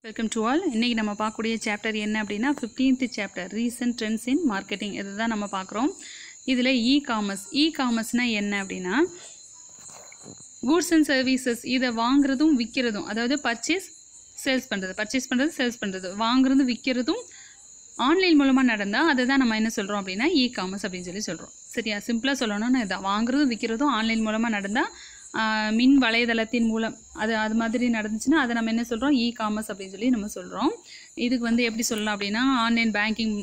Welcome to all. இன்றைக்கி நம்ம பார்க்கக்கூடிய சாப்டர் என்ன அப்படின்னா 15th சாப்டர் ரீசன்ட் ட்ரெண்ட்ஸ் இன் மார்க்கெட்டிங். இது தான் நம்ம பார்க்குறோம். இதில் இ காமர்ஸ்னால் என்ன அப்படின்னா கூட்ஸ் அண்ட் சர்வீசஸ், இதை வாங்குறதும் விற்கிறதும், அதாவது பர்ச்சேஸ் பண்ணுறது வாங்குறதும் விற்கிறதும் ஆன்லைன் மூலமாக நடந்தால் அதை தான் நம்ம என்ன சொல்கிறோம் அப்படின்னா இ காமர்ஸ் அப்படின்னு சொல்கிறோம். சரியா? சிம்பிளாக சொல்லணும்னா இதான், வாங்குறதும் விற்கிறதும் ஆன்லைன் மூலமாக நடந்தால் மின் வலைதளத்தின் மூலம் அது மாதிரி நடந்துச்சுன்னா அதை நம்ம என்ன சொல்கிறோம் இ காமர்ஸ் அப்படின்னு நம்ம சொல்கிறோம். இதுக்கு எப்படி சொல்லலாம் அப்படின்னா ஆன்லைன் பேங்கிங்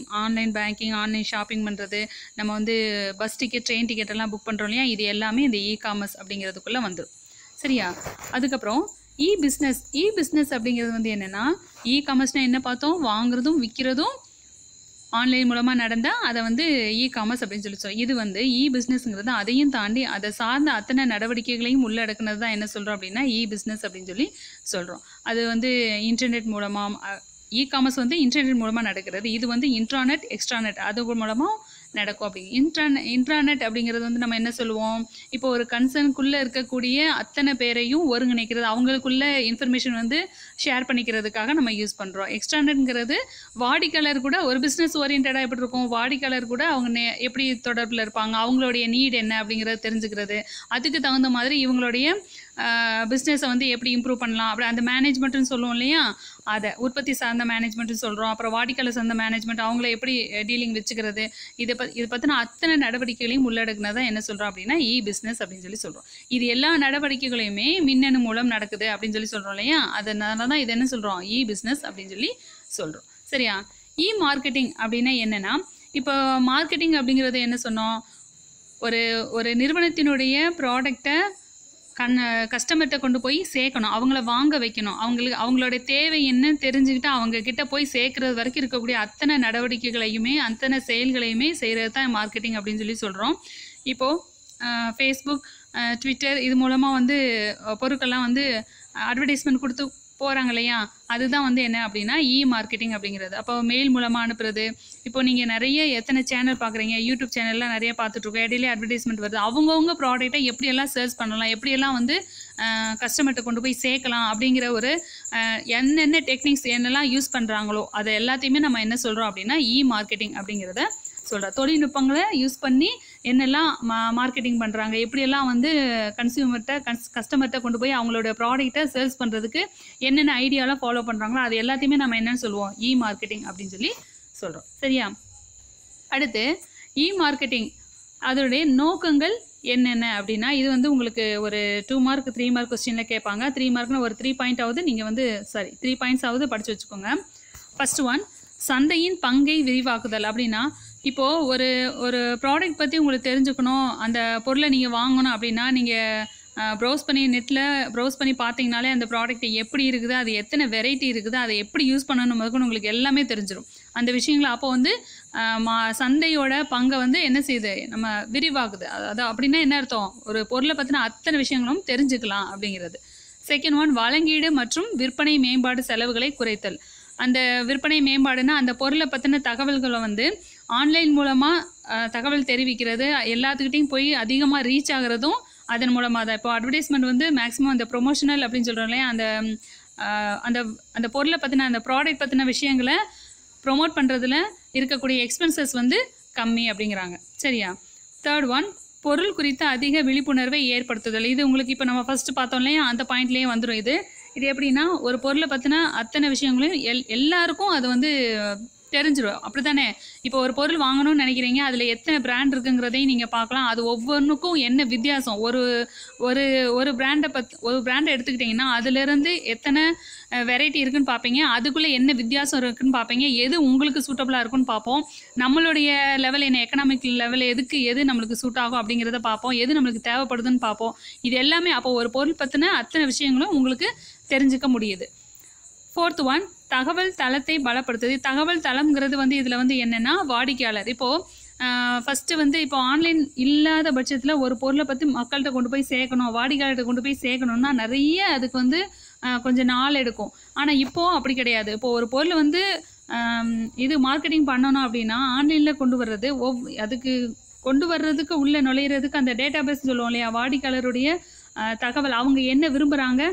ஆன்லைன் ஷாப்பிங் பண்ணுறது, நம்ம பஸ் டிக்கெட் ட்ரெயின் டிக்கெட் எல்லாம் புக் பண்ணுறோம் இல்லையா, இது எல்லாமே இந்த இ காமர்ஸ் அப்படிங்கிறதுக்குள்ளே வந்துடும். சரியா? அதுக்கப்புறம் இ பிஸ்னஸ் அப்படிங்கிறது என்னென்னா இ காமர்ஸ்னால் என்ன பார்த்தோம், வாங்குறதும் விற்கிறதும் ஆன்லைன் மூலமாக நடந்தால் அதை இ காமர்ஸ் அப்படின்னு சொல்லுவோம். இது இ பிஸ்னஸ்ங்கிறது அதையும் தாண்டி அதை சார்ந்த அத்தனை நடவடிக்கைகளையும் உள்ளடக்குனது தான் என்ன சொல்கிறோம் அப்படின்னா இ பிஸ்னஸ் அப்படின்னு சொல்கிறோம். அது இன்டர்நெட் மூலமாக இ காமர்ஸ் இன்டர்நெட் மூலமாக நடக்கிறது. இது இன்ட்ராநெட் எக்ஸ்ட்ராநெட் அது மூலமாக நடக்கும். அப்படி இன்ட்ராநெட் அப்படிங்கிறது நம்ம என்ன சொல்லுவோம், இப்போ ஒரு கன்சர்னுக்குள்ளே இருக்கக்கூடிய அத்தனை பேரையும் ஒருங்கிணைக்கிறது, அவங்களுக்குள்ள இன்ஃபர்மேஷன் ஷேர் பண்ணிக்கிறதுக்காக நம்ம யூஸ் பண்ணுறோம். எக்ஸ்ட்ராநெட்ங்கிறது வாடிக்கையாளர் கூட ஒரு பிஸ்னஸ் ஓரியன்டாக எப்படி இருக்கும், வாடிக்கையாளர் கூட அவங்க எப்படி தொடர்பில் இருப்பாங்க, அவங்களுடைய நீட் என்ன அப்படிங்கிறத தெரிஞ்சுக்கிறது, அதுக்கு தகுந்த மாதிரி இவங்களுடைய பிஸ்னஸை எப்படி இம்ப்ரூவ் பண்ணலாம் அப்படி அந்த மேனேஜ்மெண்ட்டுன்னு சொல்லுவோம் இல்லையா, அதை உற்பத்தி சார்ந்த மேனேஜ்மெண்ட்டுன்னு சொல்கிறோம். அப்புறம் வாடிக்கையாளர் சார்ந்த மேனேஜ்மெண்ட், அவங்கள எப்படி டீலிங் வச்சுக்கிறது, இதை பற்றின அத்தனை நடவடிக்கைகளையும் உள்ளடக்குனதை என்ன சொல்கிறோம் அப்படின்னா இ பிஸ்னஸ் அப்படின்னு சொல்கிறோம். இது எல்லா நடவடிக்கைகளையுமே மின்னணு மூலம் நடக்குது அப்படின்னு சொல்கிறோம் இல்லையா, அதனால தான் இது என்ன சொல்கிறோம் இ பிஸ்னஸ் அப்படின்னு சொல்கிறோம். சரியா? இ மார்க்கெட்டிங் அப்படின்னா என்னென்னா, இப்போ மார்க்கெட்டிங் அப்படிங்கிறது என்ன சொன்னோம், ஒரு நிறுவனத்தினுடைய ப்ராடக்டை கஸ்டமர்கிட்ட கொண்டு போய் சேர்க்கணும், அவங்கள வாங்க வைக்கணும், அவங்களுடைய தேவை என்னன்னு தெரிஞ்சுக்கிட்டு அவங்க கிட்ட போய் சேர்க்கறது வரைக்கும் இருக்கக்கூடிய அத்தனை நடவடிக்கைகளையுமே அத்தனை செயல்களையுமே செய்கிறது தான் மார்க்கெட்டிங் அப்படின்னு சொல்கிறோம். இப்போது ஃபேஸ்புக் ட்விட்டர் இது மூலமாக பொருட்கள்லாம் அட்வர்டைஸ்மெண்ட் கொடுத்து போகிறாங்க இல்லையா, அதுதான் என்ன அப்படின்னா இ மார்க்கெட்டிங் அப்படிங்கிறது. அப்போ மெயில் மூலமாக அனுப்புறது, இப்போ நீங்கள் நிறைய எத்தனை சேனல் பார்க்குறீங்க, யூடியூப் சேனல்லாம் நிறைய பார்த்துட்ருக்கோம், இடையிலே அட்வர்டைஸ்மெண்ட் வருது, அவங்கவுங்க ப்ராடக்டை எப்படியெல்லாம் சர்ச் பண்ணலாம், எப்படியெல்லாம் கஸ்டமர்கிட்ட கொண்டு போய் சேர்க்கலாம் அப்படிங்கிற ஒரு என்னென்ன டெக்னிக்ஸ் என்னெல்லாம் யூஸ் பண்ணுறாங்களோ அதை எல்லாத்தையுமே நம்ம என்ன சொல்கிறோம் அப்படின்னா இ மார்க்கெட்டிங் அப்படிங்கிறத சொல்கிறோம். தொழில்நுட்பங்களை யூஸ் பண்ணி என்னெல்லாம் மார்க்கெட்டிங் பண்ணுறாங்க, எப்படியெல்லாம் கஸ்டமர்கிட்ட கொண்டு போய் அவங்களோட ப்ராடக்டை சேல்ஸ் பண்ணுறதுக்கு என்னென்ன ஐடியாலாம் ஃபாலோ பண்ணுறாங்களோ அது எல்லாத்தையுமே நம்ம என்னென்னு சொல்லுவோம் இ மார்க்கெட்டிங் அப்படின்னு சொல்கிறோம். சரியா? அடுத்து இ மார்க்கெட்டிங் அதோடைய நோக்கங்கள் என்னென்ன அப்படின்னா, இது உங்களுக்கு ஒரு 2 மார்க் 3 மார்க் கொஸ்டினில் கேட்பாங்க. 3 மார்க்னு ஒரு 3 பாயிண்ட் நீங்கள் 3 பாயிண்ட்ஸ் படித்து வச்சுக்கோங்க. ஃபர்ஸ்ட் ஒன், சந்தையின் பங்கை விரிவாக்குதல். அப்படின்னா இப்போது ஒரு ப்ராடக்ட் பற்றி உங்களுக்கு தெரிஞ்சுக்கணும், அந்த பொருளை நீங்கள் வாங்கணும் அப்படின்னா நீங்கள் நெட்டில் ப்ரௌஸ் பண்ணி பார்த்தீங்கனாலே அந்த ப்ராடக்ட் எப்படி இருக்குது, அது எத்தனை வெரைட்டி இருக்குது, அதை எப்படி யூஸ் பண்ணணும் உங்களுக்கு எல்லாமே தெரிஞ்சிடும் அந்த விஷயங்களை. அப்போ சந்தையோட பங்கை என்ன செய்யுது, நம்ம விரிவாக்குது. அது அப்படின்னா என்ன அர்த்தம், ஒரு பொருளை பற்றின அத்தனை விஷயங்களும் தெரிஞ்சுக்கலாம் அப்படிங்கிறது. செகண்ட் ஒன், வழங்கீடு மற்றும் விற்பனை மேம்பாடு செலவுகளை குறைத்தல். அந்த விற்பனை மேம்பாடுனா அந்த பொருளை பற்றின தகவல்களை ஆன்லைன் மூலமாக தகவல் தெரிவிக்கிறது, எல்லாத்துக்கிட்டையும் போய் அதிகமாக ரீச் ஆகிறதும் அதன் மூலமாக தான். இப்போ அட்வர்டைஸ்மெண்ட் மேக்ஸிமம் அந்த ப்ரொமோஷனல் அப்படின்னு சொல்கிறோம் இல்லையா, அந்த அந்த பொருளை பற்றின அந்த ப்ராடக்ட் பற்றின விஷயங்களை ப்ரொமோட் பண்ணுறதுல இருக்கக்கூடிய எக்ஸ்பென்சஸ் கம்மி அப்படிங்கிறாங்க. சரியா? தேர்ட் ஒன், பொருள் குறித்த அதிக விழிப்புணர்வை ஏற்படுத்துதல். இது உங்களுக்கு இப்போ நம்ம ஃபஸ்ட்டு பார்த்தோம் இல்லையா, அந்த பாயிண்ட்லேயே வந்துடும். இது எப்படின்னா ஒரு பொருளை பற்றின அத்தனை விஷயங்களையும் எல்லாருக்கும் அது தெரிஞ்சிடும். அப்படி தானே? இப்போ ஒரு பொருள் வாங்கணும்னு நினைக்கிறீங்க, அதில் எத்தனை பிராண்ட் இருக்குங்கிறதையும் நீங்கள் பார்க்கலாம். அது ஒவ்வொன்றுக்கும் என்ன வித்தியாசம், ஒரு பிராண்டை எடுத்துக்கிட்டிங்கன்னா அதிலேருந்து எத்தனை வெரைட்டி இருக்குன்னு பார்ப்பீங்க, அதுக்குள்ளே என்ன வித்தியாசம் இருக்குன்னு பார்ப்பீங்க, எது உங்களுக்கு சூட்டபுளாக இருக்குன்னு பார்ப்போம், நம்மளுடைய லெவல் என்ன, எக்கனாமிக் லெவல் எது நம்மளுக்கு சூட் ஆகும் அப்படிங்கிறத பார்ப்போம், எது நம்மளுக்கு தேவைப்படுதுன்னு பார்ப்போம். இது எல்லாமே அப்போ ஒரு பொருள் பற்றின அத்தனை விஷயங்களும் உங்களுக்கு தெரிஞ்சுக்க முடியுது. ஃபோர்த் ஒன், தகவல் தளத்தை பலப்படுத்துது. தகவல் தளம்ங்கிறது இதில் என்னென்னா வாடிக்கையாளர். இப்போது ஃபஸ்ட்டு இப்போ ஆன்லைன் இல்லாத பட்சத்தில் ஒரு பொருளை பற்றி மக்கள்கிட்ட கொண்டு போய் சேர்க்கணும், வாடிக்கையாளர்கிட்ட கொண்டு போய் சேர்க்கணும்னா நிறைய அதுக்கு கொஞ்சம் நாள் எடுக்கும். ஆனால் இப்போது அப்படி கிடையாது. இப்போது ஒரு பொருள் இது மார்க்கெட்டிங் பண்ணணும் அப்படின்னா ஆன்லைனில் கொண்டு வர்றது, அதுக்கு கொண்டு வர்றதுக்கு உள்ளே நுழையிறதுக்கு அந்த டேட்டா பேஸ் சொல்லுவோம் இல்லையா, வாடிக்கையாளருடைய தகவல், அவங்க என்ன விரும்புகிறாங்க,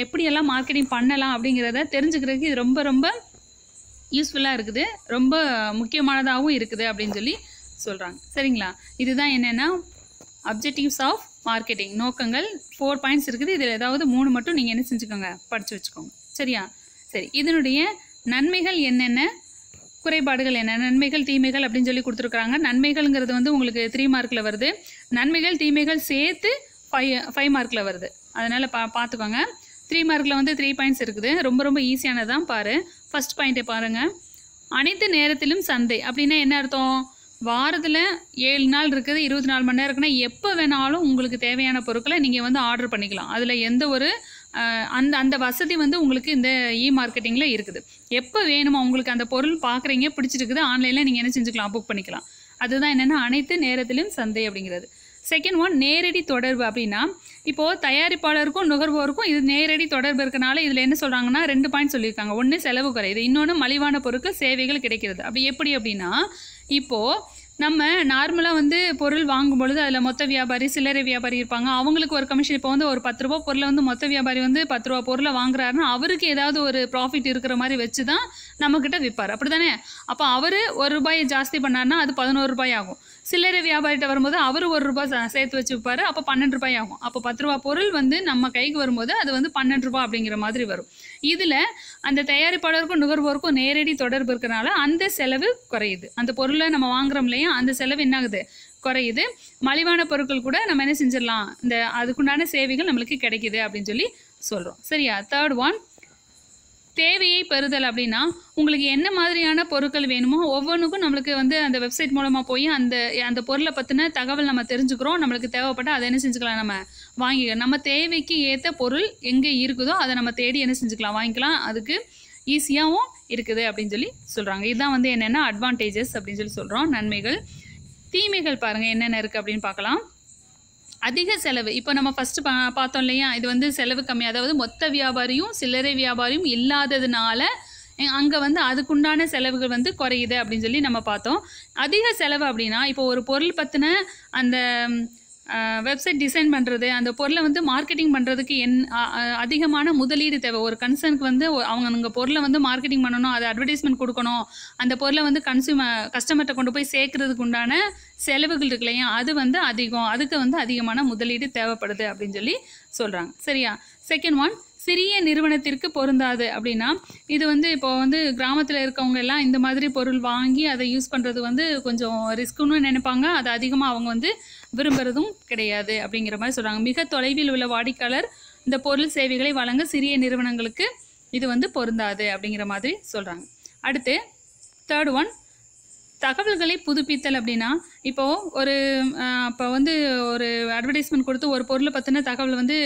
எப்படியெல்லாம் மார்க்கெட்டிங் பண்ணலாம் அப்படிங்கிறத தெரிஞ்சுக்கிறதுக்கு இது ரொம்ப ரொம்ப யூஸ்ஃபுல்லாக இருக்குது, ரொம்ப முக்கியமானதாகவும் இருக்குது அப்படின்னு சொல்லி சொல்கிறாங்க. சரிங்களா? இதுதான் என்னென்னா அப்ஜெக்டிவ்ஸ் ஆஃப் மார்க்கெட்டிங், நோக்கங்கள். 4 பாயிண்ட்ஸ் இருக்குது. இதில் ஏதாவது 3 மட்டும் நீங்கள் என்ன செஞ்சுக்கோங்க, படித்து வச்சுக்கோங்க. சரியா? சரி, இதனுடைய நன்மைகள் என்னென்ன, குறைபாடுகள் என்ன, நன்மைகள் தீமைகள் அப்படின்னு சொல்லி கொடுத்துருக்குறாங்க. நன்மைகள்ங்கிறது வந்து உங்களுக்கு 3 மார்க்கில் வருது, நன்மைகள் தீமைகள் சேர்த்து 5 மார்க்கில் வருது. அதனால் பார்த்துக்கோங்க. 3 மார்க்கில் வந்து 3 பாயிண்ட்ஸ் இருக்குது. ரொம்ப ரொம்ப ஈஸியானதான் பாரு. ஃபஸ்ட் பாயிண்ட்டை பாருங்கள். அனைத்து நேரத்திலும் சந்தை அப்படின்னா என்ன அர்த்தம்? வாரத்தில் 7 நாள் இருக்குது, 24 மணி நேரம் இருக்குன்னா எப்போ வேணாலும் உங்களுக்கு தேவையான பொருட்களை நீங்கள் வந்து ஆர்டர் பண்ணிக்கலாம். அதில் எந்த ஒரு அந்த வசதி வந்து உங்களுக்கு இந்த மார்க்கெட்டிங்கில் இருக்குது. எப்போ வேணுமோ உங்களுக்கு அந்த பொருள் பார்க்குறீங்க, பிடிச்சிருக்குது, ஆன்லைனில் நீங்கள் என்ன செஞ்சுக்கலாம், புக் பண்ணிக்கலாம். அதுதான் என்னென்னா அனைத்து நேரத்திலும் சந்தை அப்படிங்கிறது. செகண்ட் ஒன், நேரடி தொடர்பு அப்படின்னா இப்போது தயாரிப்பாளருக்கும் நுகர்வோருக்கும் இது நேரடி தொடர்பு இருக்கனால இதில் என்ன சொல்கிறாங்கன்னா 2 பாயிண்ட் சொல்லியிருக்காங்க. ஒன்று செலவு குறையுது, இன்னொன்று மலிவான பொருட்கள் சேவைகள் கிடைக்கிறது. அப்படி எப்படி அப்படின்னா இப்போது நம்ம நார்மலாக வந்து பொருள் வாங்கும் பொழுது அதில் மொத்த வியாபாரி சில்லறை வியாபாரி இருப்பாங்க, அவங்களுக்கு ஒரு கமிஷன். இப்போ வந்து ஒரு 10 ரூபா பொருளை வந்து மொத்த வியாபாரி வந்து 10 ரூபா பொருளை வாங்குறாருன்னா அவருக்கு ஏதாவது ஒரு ப்ராஃபிட் இருக்கிற மாதிரி வச்சு தான் நம்மக்கிட்ட விற்பார், அப்படி தானே? அப்போ அவர் 1 ரூபாயை ஜாஸ்தி பண்ணார்னா அது 11 ரூபாய் ஆகும். சில்லறை வியாபாரிகிட்ட வரும்போது அவர் 1 ரூபாய் சேர்த்து வச்சு விற்பார், அப்போ 12 ரூபாய் ஆகும். அப்போ 10 ரூபா பொருள் வந்து நம்ம கைக்கு வரும்போது அது வந்து 12 ரூபா அப்படிங்கிற மாதிரி வரும். இதில் அந்த தயாரிப்பாளருக்கும் நுகர்வோருக்கும் நேரடி தொடர்பு இருக்கிறனால அந்த செலவு குறையுது. அந்த பொருளை நம்ம வாங்குறோம் இல்லையா, அந்த செலவு என்ன ஆகுது, குறையுது. மலிவான பொருட்கள் கூட நம்ம என்ன செஞ்சிடலாம், இந்த அதுக்குண்டான சேவைகள் நம்மளுக்கு கிடைக்குது அப்படின்னு சொல்லி சொல்கிறோம். சரியா? தேர்ட் ஒன், தேவையை பெறுதல் அப்படின்னா உங்களுக்கு என்ன மாதிரியான பொருட்கள் வேணுமோ ஒவ்வொன்றுக்கும் நம்மளுக்கு வந்து அந்த வெப்சைட் மூலமாக போய் அந்த பொருளை பற்றின தகவல் நம்ம தெரிஞ்சுக்கிறோம். நம்மளுக்கு தேவைப்பட்டால் அதை என்ன செஞ்சுக்கலாம், நம்ம வாங்கிக்கலாம். நம்ம தேவைக்கு ஏற்ற பொருள் எங்கே இருக்குதோ அதை நம்ம தேடி என்ன செஞ்சுக்கலாம், வாங்கிக்கலாம். அதுக்கு ஈஸியாகவும் இருக்குது அப்படின்னு சொல்லி சொல்கிறாங்க. இதுதான் வந்து என்னென்னா அட்வான்டேஜஸ் அப்படின்னு சொல்லி சொல்கிறோம். நன்மைகள். தீமைகள் பாருங்கள் என்னென்ன இருக்குது அப்படின்னு பார்க்கலாம். அதிக செலவு. இப்போ நம்ம ஃபஸ்ட்டு பார்த்தோம் இல்லையா, இது வந்து செலவு கம்மி, அதாவது மொத்த வியாபாரியும் சில்லறை வியாபாரியும் இல்லாததுனால அங்கே வந்து அதுக்குண்டான செலவுகள் வந்து குறையுது அப்படின்னு சொல்லி நம்ம பார்த்தோம். அதிக செலவு அப்படின்னா இப்போ ஒரு பொருள் பற்றின அந்த வெப்சைட் டிசைன் பண்ணுறது, அந்த பொருளை வந்து மார்க்கெட்டிங் பண்ணுறதுக்கு அதிகமான முதலீடு தேவை. ஒரு கன்சர்னுக்கு வந்து அவங்க பொருளை வந்து மார்க்கெட்டிங் பண்ணணும், அதை அட்வர்டைஸ்மெண்ட் கொடுக்கணும், அந்த பொருளை வந்து கஸ்டமர்கிட்ட கொண்டு போய் சேர்க்கறதுக்கு உண்டான செலவுகள் இருக்கு இல்லையா, அது வந்து அதிகம். அதுக்கு வந்து அதிகமான முதலீடு தேவைப்படுது அப்படின்னு சொல்லி சொல்கிறாங்க. சரியா? செகண்ட் ஒன், சிறிய நிறுவனத்திற்கு பொருந்தாது அப்படின்னா இது வந்து இப்போ வந்து கிராமத்தில் இருக்கவங்க எல்லாம் இந்த மாதிரி பொருள் வாங்கி அதை யூஸ் பண்ணுறது வந்து கொஞ்சம் ரிஸ்க்குன்னு நினைப்பாங்க. அது அதிகமாக அவங்க வந்து விரும்புகிறதும் கிடையாது அப்படிங்கிற மாதிரி சொல்கிறாங்க. மிக தொலைவில் உள்ள வாடிக்கையாளர் இந்த பொருள் சேவைகளை வழங்க சிறிய நிறுவனங்களுக்கு இது வந்து பொருந்தாது அப்படிங்கிற மாதிரி சொல்கிறாங்க. அடுத்து தேர்ட் ஒன், தகவல்களை புதுப்பித்தல் அப்படின்னா இப்போது இப்போ வந்து ஒரு அட்வர்டைஸ்மெண்ட் கொடுத்து ஒரு பொருளை பற்றின தகவல் வந்து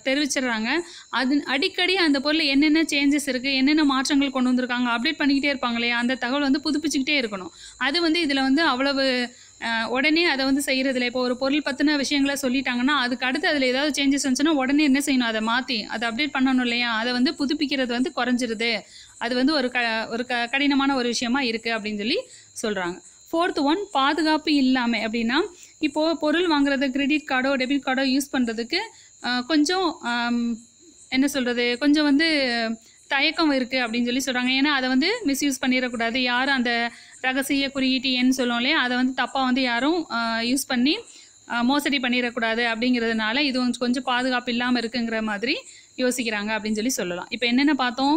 தெரிவிச்சிடுறாங்க. அது அடிக்கடி அந்த பொருள் என்னென்ன சேஞ்சஸ் இருக்குது, என்னென்ன மாற்றங்கள் கொண்டு வந்திருக்காங்க, அப்டேட் பண்ணிக்கிட்டே இருப்பாங்க இல்லையா, அந்த தகவல் வந்து புதுப்பிச்சுக்கிட்டே இருக்கணும். அது வந்து இதில் வந்து அவ்வளவு உடனே அதை வந்து செய்கிறதில்ல. இப்போ ஒரு பொருள் பற்றின விஷயங்களை சொல்லிட்டாங்கன்னா அதுக்கு அடுத்து அதில் ஏதாவது சேஞ்சஸ் வந்துச்சுன்னா உடனே என்ன செய்யணும், அதை மாற்றி அதை அப்டேட் பண்ணணும் இல்லையா, அதை வந்து புதுப்பிக்கிறது வந்து குறைஞ்சிருது. அது வந்து ஒரு கடினமான ஒரு விஷயமா இருக்குது அப்படின்னு சொல்லி சொல்கிறாங்க. ஃபோர்த் ஒன், பாதுகாப்பு இல்லாமல் அப்படின்னா இப்போது பொருள் வாங்குறது கிரெடிட் கார்டோ டெபிட் கார்டோ யூஸ் பண்ணுறதுக்கு கொஞ்சம் என்ன சொல்கிறது, கொஞ்சம் வந்து தயக்கம் இருக்குது அப்படின்னு சொல்லி சொல்கிறாங்க. ஏன்னா அதை வந்து மிஸ்யூஸ் பண்ணிடக்கூடாது, யாரும் அந்த ரகசிய குறியீட்டு எண் சொல்லும் இல்லையா, அதை வந்து தப்பாக வந்து யாரும் யூஸ் பண்ணி மோசடி பண்ணிடக்கூடாது அப்படிங்கிறதுனால இது கொஞ்சம் பாதுகாப்பு இல்லாமல் இருக்குங்கிற மாதிரி யோசிக்கிறாங்க அப்படின்னு சொல்லி சொல்லலாம். இப்போ என்னென்ன பார்த்தோம்,